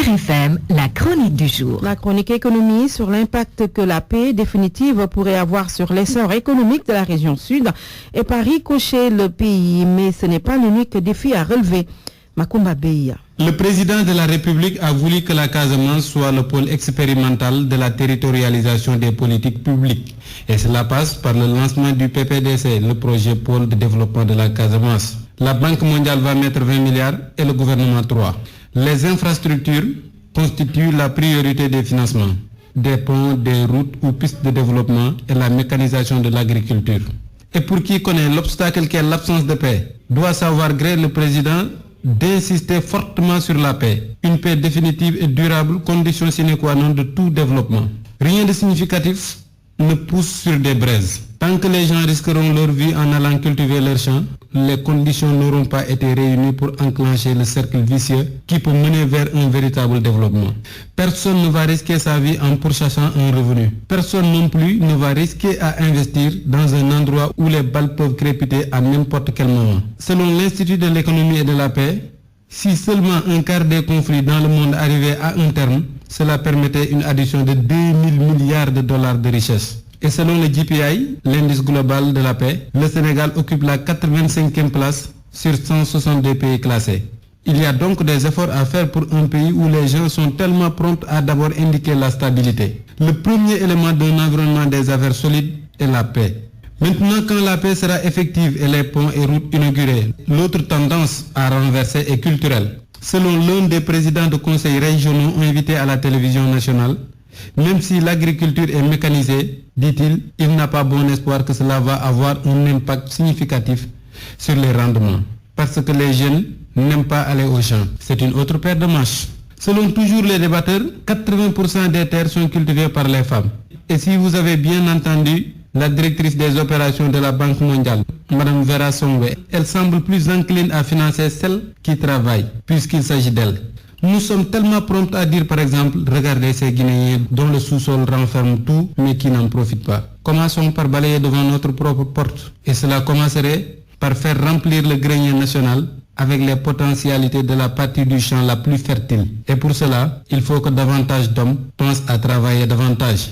RFM, la chronique du jour. La chronique économie sur l'impact que la paix définitive pourrait avoir sur l'essor économique de la région sud et par ricochet le pays. Mais ce n'est pas l'unique défi à relever. Makumba Beya. Le président de la République a voulu que la Casamance soit le pôle expérimental de la territorialisation des politiques publiques. Et cela passe par le lancement du PPDC, le projet pôle de développement de la Casamance. La Banque mondiale va mettre 20 milliards et le gouvernement 3. Les infrastructures constituent la priorité des financements. Des ponts, des routes ou pistes de développement et la mécanisation de l'agriculture. Et pour qui connaît l'obstacle qu'est l'absence de paix, doit savoir gré le président d'insister fortement sur la paix. Une paix définitive et durable, condition sine qua non de tout développement. Rien de significatif ne pousse sur des braises. Tant que les gens risqueront leur vie en allant cultiver leurs champs, les conditions n'auront pas été réunies pour enclencher le cercle vicieux qui peut mener vers un véritable développement. Personne ne va risquer sa vie en pourchassant un revenu. Personne non plus ne va risquer à investir dans un endroit où les balles peuvent crépiter à n'importe quel moment. Selon l'Institut de l'économie et de la paix, si seulement un quart des conflits dans le monde arrivait à un terme, cela permettait une addition de 2000 milliards de dollars de richesse. Et selon le GPI, l'indice global de la paix, le Sénégal occupe la 85e place sur 162 pays classés. Il y a donc des efforts à faire pour un pays où les gens sont tellement prompts à d'abord indiquer la stabilité. Le premier élément d'un environnement des affaires solides est la paix. Maintenant, quand la paix sera effective et les ponts et routes inaugurés, l'autre tendance à renverser est culturelle. Selon l'un des présidents de conseils régionaux invités à la télévision nationale, même si l'agriculture est mécanisée, dit-il, il n'a pas bon espoir que cela va avoir un impact significatif sur les rendements. Parce que les jeunes n'aiment pas aller au champ. C'est une autre paire de manches. Selon toujours les débatteurs, 80% des terres sont cultivées par les femmes. Et si vous avez bien entendu la directrice des opérations de la Banque mondiale, Mme Vera Songwe, elle semble plus encline à financer celles qui travaillent, puisqu'il s'agit d'elle. Nous sommes tellement prompts à dire par exemple, regardez ces Guinéens dont le sous-sol renferme tout mais qui n'en profitent pas. Commençons par balayer devant notre propre porte. Et cela commencerait par faire remplir le grenier national avec les potentialités de la partie du champ la plus fertile. Et pour cela, il faut que davantage d'hommes pensent à travailler davantage.